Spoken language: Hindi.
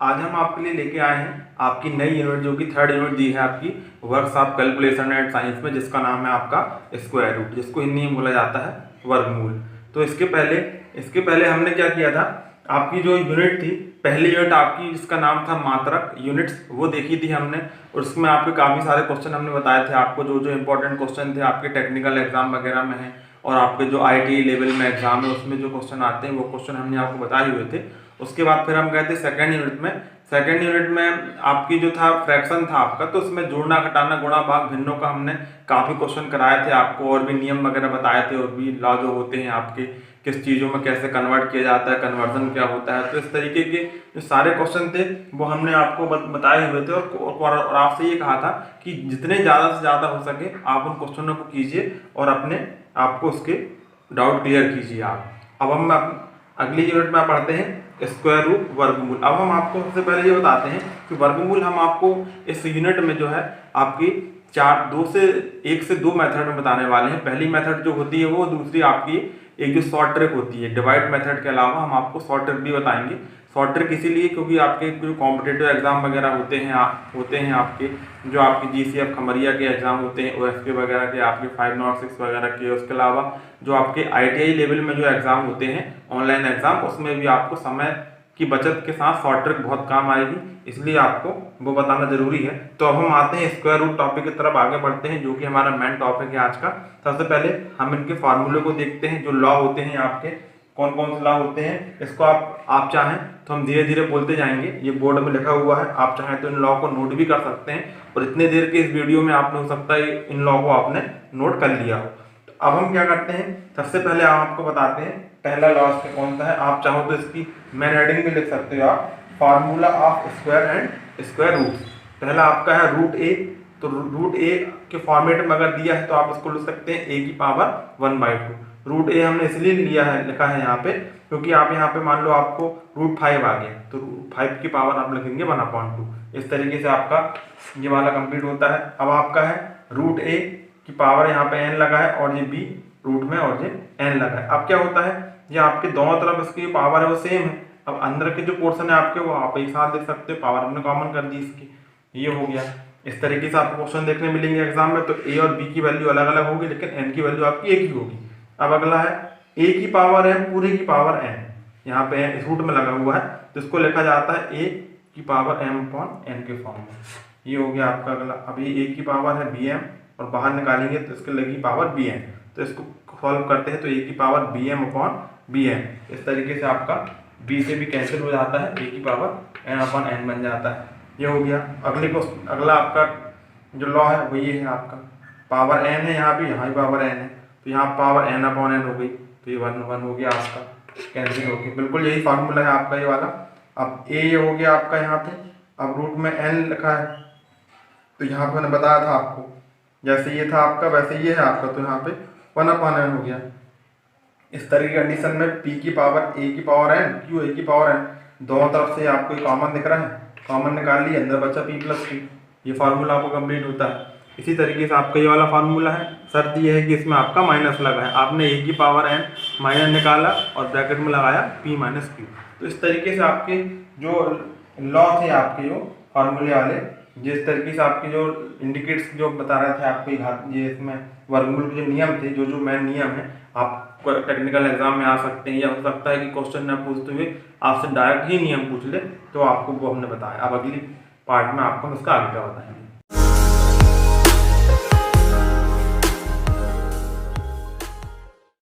आज हम आपके लिए लेके आए हैं आपकी नई यूनिट जो कि थर्ड यूनिट दी है आपकी works of calculation and science में, जिसका नाम है आपका स्क्वायर रूट, जिसको हिंदी में बोला जाता है वर्गमूल। तो इसके पहले हमने क्या किया था, आपकी जो यूनिट थी, पहली यूनिट आपकी जिसका नाम था मात्रक यूनिट्स, वो देखी थी हमने। और उसमें आपके काफ़ी सारे क्वेश्चन हमने बताए थे आपको, जो जो इंपॉर्टेंट क्वेश्चन थे आपके टेक्निकल एग्जाम वगैरह में है और आपके जो IIT लेवल में एग्जाम है उसमें जो क्वेश्चन आते हैं वो क्वेश्चन हमने आपको बताए हुए थे। उसके बाद फिर हम गए थे सेकेंड यूनिट में आपकी जो था फ्रैक्शन था आपका, तो उसमें जोड़ना घटाना गुणा भाग भिन्नों का हमने काफ़ी क्वेश्चन कराए थे आपको, और भी नियम वगैरह बताए थे, और भी लॉ जो होते हैं आपके किस चीज़ों में कैसे कन्वर्ट किया जाता है, कन्वर्जन क्या होता है। तो इस तरीके के जो सारे क्वेश्चन थे वो हमने आपको बताए हुए थे, और आपसे ये कहा था कि जितने ज़्यादा से ज़्यादा हो सके आप उन क्वेश्चनों को कीजिए और अपने आपको उसके डाउट क्लियर कीजिए आप। अब हम अगली यूनिट में पढ़ते हैं स्क्वायर रूट वर्गमूल। अब हम आपको सबसे पहले ये बताते हैं कि वर्गमूल हम आपको इस यूनिट में जो है आपकी एक से दो मेथड में बताने वाले हैं। पहली मेथड जो होती है वो, दूसरी आपकी एक जो शॉर्ट ट्रिक होती है। डिवाइड मेथड के अलावा हम आपको शॉर्ट ट्रिक भी बताएंगे। शॉर्ट ट्रिक इसीलिए क्योंकि आपके जो कॉम्पिटेटिव एग्जाम वगैरह होते हैं आपके, जो आपके GCF खमरिया के एग्जाम होते हैं, OSK वगैरह के, आपके 506 वगैरह के, उसके अलावा जो आपके ITI लेवल में जो एग्जाम होते हैं ऑनलाइन एग्जाम, उसमें भी आपको समय की बचत के साथ शॉर्ट ट्रिक बहुत काम आएगी, इसलिए आपको वो बताना जरूरी है। तो अब हम आते हैं स्क्वायर रूट टॉपिक की तरफ आगे बढ़ते हैं, जो कि हमारा मेन टॉपिक है आज का। सबसे पहले हम इनके फार्मूले को देखते हैं, जो लॉ होते हैं आपके, कौन कौन से लॉ होते हैं। इसको आप चाहें तो हम धीरे धीरे बोलते जाएंगे, ये बोर्ड में लिखा हुआ है, आप चाहें तो इन लॉ को नोट भी कर सकते हैं, और इतने देर के इस वीडियो में आपने हो सकता है इन लॉ को आपने नोट कर लिया हो। तो अब हम क्या करते हैं, सबसे पहले हम आपको बताते हैं पहला लॉ इसका कौन सा है। आप चाहो तो इसकी मैन हेडिंग भी लिख सकते हो आप, formula of square and square root. पहला आपका है रूट ए, तो रूट ए के फॉर्मेट में अगर दिया है तो आप इसको लिख सकते हैं a की पावर 1/2। रूट ए हमने इसलिए लिखा है यहाँ पे क्योंकि आप यहाँ पे मान लो आपको रूट 5 आ गया, तो रूट 5 की पावर आप लिखेंगे 1/2। इस तरीके से आपका ये वाला कंप्लीट होता है। अब आपका है रूट ए की पावर यहाँ पे n लगा है, और ये b रूट में और ये n लगा है। अब क्या होता है, ये आपके दोनों तरफ इसकी पावर है वो सेम है। अब अंदर के जो पोर्शन है आपके वो आप एक साथ देख सकते हो, पावर हमने कॉमन कर दी इसकी, ये हो गया। इस तरीके से आपको क्वेश्चन देखने मिलेंगे एग्जाम में। तो a और b की वैल्यू अलग अलग होगी, लेकिन n की वैल्यू आपकी एक ही होगी। अब अगला है a की पावर m पूरे की पावर n, यहाँ पे इस रूट में लगा हुआ है, तो इसको लिखा जाता है a की पावर m/n के फॉर्म में। ये हो गया आपका अगला। अभी a की पावर है bm, और बाहर निकालेंगे तो इसके लगी पावर bn, तो इसको सॉल्व करते हैं तो a की पावर bm/bn। इस तरीके से आपका b से भी कैंसिल हो जाता है, a की पावर n/n बन जाता है। ये हो गया। अगला आपका जो लॉ है वो ये है आपका, पावर n है यहाँ भी पावर n है, तो यहाँ पावर n/n हो गई, तो ये 1 हो गया आपका, कैंसिल हो गया। बिल्कुल यही फार्मूला है आपका ये वाला। अब a हो गया आपका यहाँ पे, अब रूट में n लिखा है, तो यहाँ पे मैंने बताया था आपको, जैसे ये था आपका वैसे ये है आपका, तो यहाँ पे 1/n हो गया। इस तरह की कंडीशन में p की पावर a की पावर n, q a की पावर n, दोनों तरफ से आपको कॉमन दिख रहा है, कॉमन निकाल लिया, अंदर बचा p+q। ये फार्मूला आपको कंप्लीट होता है। इसी तरीके से आपका ये वाला फार्मूला है। शर्त ये है कि इसमें आपका माइनस लगा है, आपने a की पावर n माइनस निकाला और ब्रैकेट में लगाया p-q। तो इस तरीके से आपके जो लॉ थे आपके जो फार्मूले वाले, जिस तरीके से आपके जो इंडिकेट्स जो बता रहे थे आपको, ये इसमें वर्गमूल के जो नियम थे, जो मेन नियम है, आप टेक्निकल एग्जाम में आ सकते हैं, या हो सकता है कि क्वेश्चन न पूछते हुए आपसे डायरेक्ट ही नियम पूछ ले, तो आपको वो हमने बताया। अब अगली पार्ट में आपको इसका आगे का बताएंगे।